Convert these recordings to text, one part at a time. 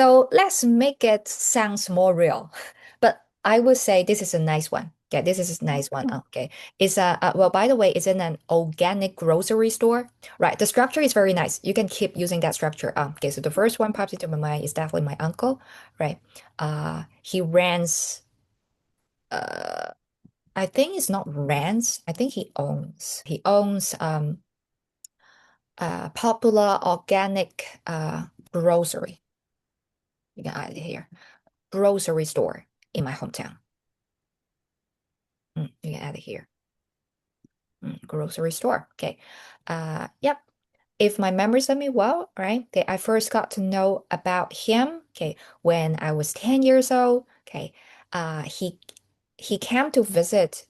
So let's make it sounds more real. But I would say this is a nice one. Okay, this is a nice one. Okay, it's well, by the way, it's in an organic grocery store. Right, the structure is very nice. You can keep using that structure. Okay, so the first one pops into my mind is definitely my uncle. Right, he rents. Uh, I think it's not rents. I think he owns. He owns popular organic grocery. You can add it here. Grocery store in my hometown. You can add it here. Grocery store. Okay. Yep. If my memory serves me well, right? Okay, I first got to know about him, okay, when I was 10 years old. Okay. Uh, he he came to visit.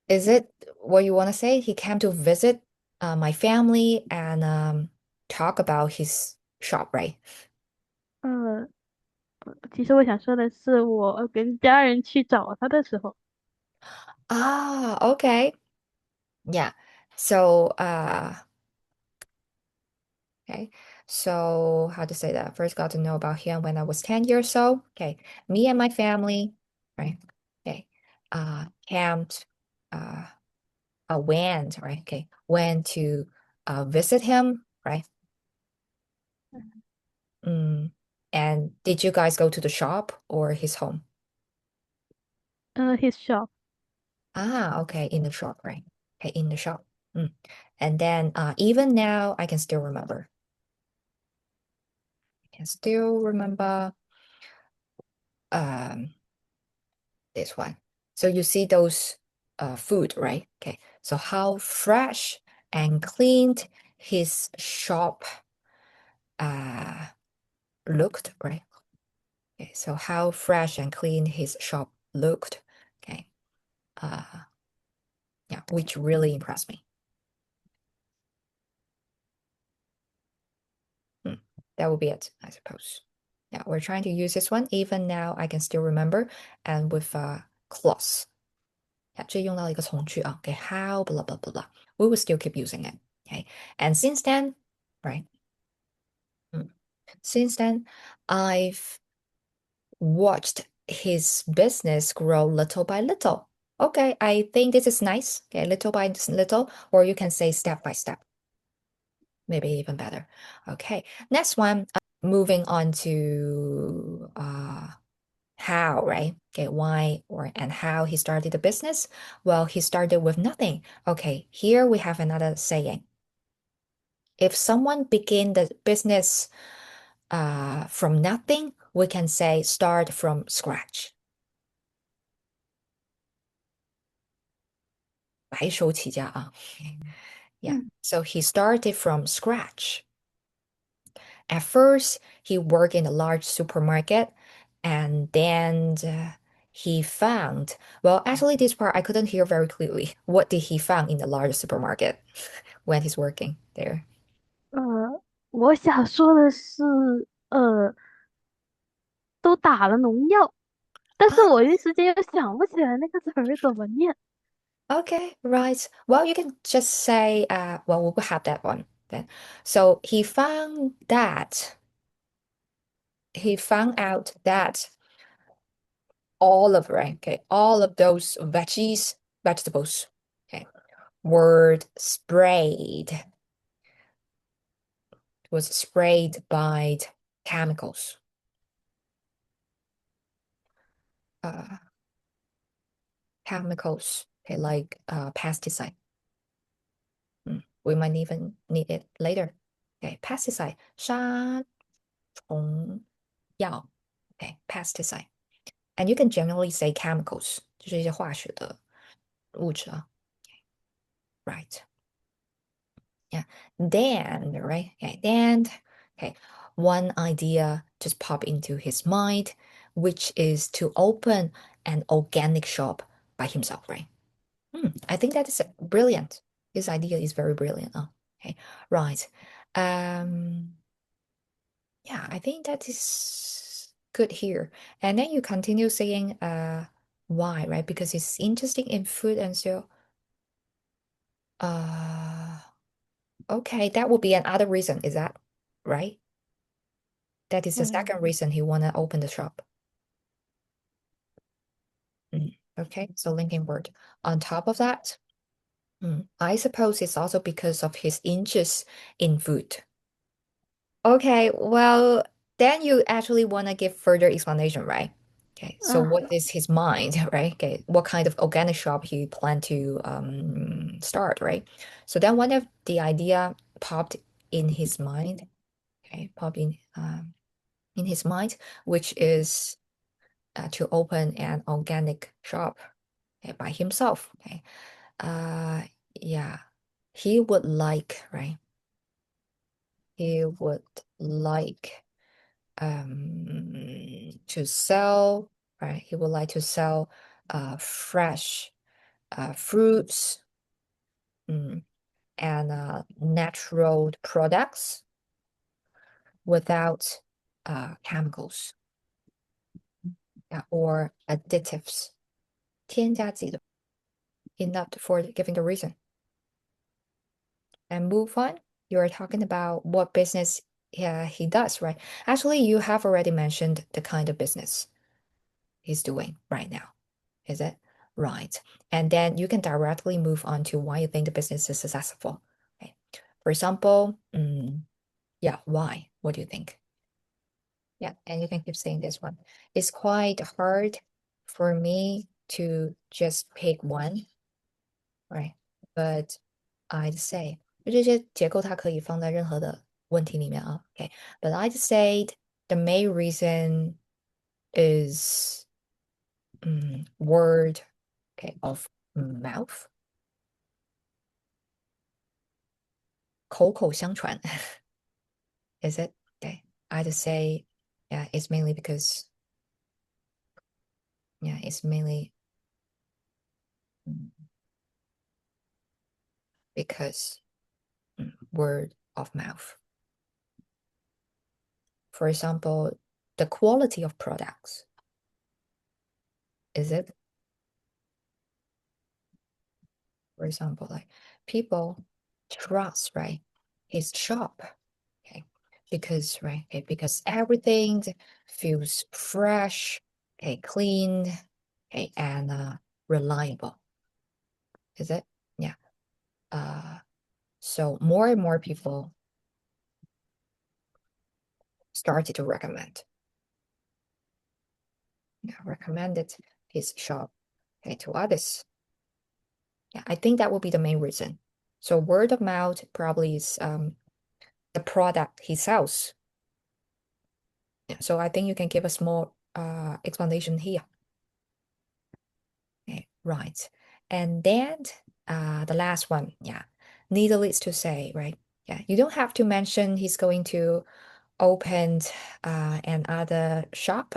Is it what you want to say? He came to visit my family and talk about his shop, right? 呃，其实我想说的是，我跟家人去找他的时候，Ah, okay. Yeah. So, okay. So how to say that? First got to know about him when I was 10 years old. Okay. Me and my family, right? Okay. Camped, uh, went, right? Okay. Went to visit him, right? Mm. And did you guys go to the shop or his home? his shop，Ah, okay. In the shop, right? Okay. In the shop. Mm. And then even now, I can still remember. I can still remember um this one. So you see those food, right? Okay. So how fresh and cleaned his shop uh looked, right? Okay. So how fresh and clean his shop looked. Okay. Uh yeah, which really impressed me. Hmm. That would be it, I suppose. Yeah, we're trying to use this one. Even now, I can still remember. And with clause. Yeah, 这用到一个从句啊. Okay, how blah blah blah blah. We will still keep using it. Okay. And since then, right? mm, Since then, I've watched his business grow little by little. Okay, I think this is nice. Okay, little by little, or you can say step by step. Maybe even better. Okay, next one. Moving on to how, right? Okay, why or and how he started the business. Well, he started with nothing. Okay, here we have another saying. If someone begin the business from nothing, we can say start from scratch. 白手起家啊. Yeah, 嗯 so he started from scratch. At first, he worked in a large supermarket and then he found, well, actually, this part I couldn't hear very clearly. What did he found in the large supermarket when he's working there? 我想说的是，呃，都打了农药，但是我一时间又想不起来那个词儿怎么念。Okay, right. Well, you can just say, well, we'll have that one then. So he found out that right, okay, all of those vegetables, okay, were was sprayed by chemicals, uh, okay, like pesticide. We might even need it later. Okay, pesticide, 杀虫药. Okay, pesticide. And you can generally say chemicals, 就是一些化学的物质啊. Right. Yeah. Then, right? Okay. Then, okay. One idea just popped into his mind, which is to open an organic shop by himself, right? I think that is brilliant. His idea is very brilliant. Okay. Right. Um, yeah, I think that is good here. And then you continue saying why, right? Because he's interested in food and so uh okay, that would be another reason, is that right? That is the second reason he wanna open the shop. Okay, so linking word. On top of that, I suppose it's also because of his interest in food. Okay, well, then you actually want to give further explanation, right? Okay, so what is his mind, right? Okay, what kind of organic shop he plan to start, right? So then one of the idea popped in his mind, okay, popped in his mind, which is to open an organic shop, okay, by himself. Okay, yeah, he would like, right? He would like to sell, right? He would like to sell fresh fruits and natural products without chemicals or additives. 添加剂的 enough for giving the reason. And move on. You're talking about what business he does, right? Actually, you have already mentioned the kind of business he's doing right now. Is it? Right. And then you can directly move on to why you think the business is successful. Okay. For example, yeah, why? What do you think? Yeah, and you can keep saying this one. It's quite hard for me to just pick one, right? But I'd say 就这些结构它可以放在任何的问题里面啊。Okay, but I'd say the main reason is word, okay, of mouth. 口口相传 is it? Okay, I'd say yeah, it's mainly because it's mainly because word of mouth. For example, the quality of products. Is it? For example, like people trust, right, his shop, okay, because because everything feels fresh, okay, clean, okay, and reliable. Is it? Yeah. So more and more people started to recommended his shop, okay, to others. Yeah, I think that will be the main reason. So word of mouth probably is the product he sells. Yeah, so I think you can give a small explanation here. Okay, right. And then the last one, yeah, needless to say, right? Yeah, you don't have to mention he's going to open another shop,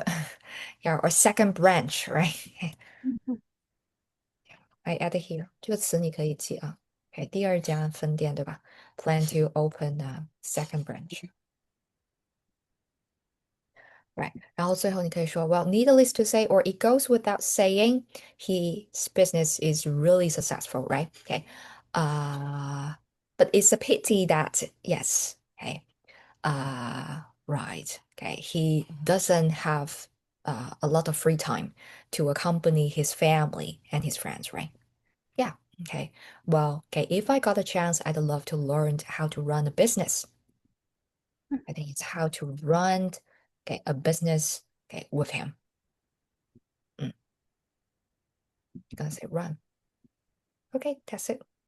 yeah, or second branch, right? I add here 这个词你可以记啊。Okay, 第二家分店对吧？Plan to open a second branch. Right. 然后最后你可以说 well, needless to say, or it goes without saying, his business is really successful, right? Okay. But it's a pity that, yes, okay. Right. Okay. He doesn't have a lot of free time to accompany his family and his friends, right? Yeah. Okay. Well, okay, if I got a chance, I'd love to learn how to run a business. I think it's how to run, okay, a business, okay, with him. You're gonna say run. Okay, that's it.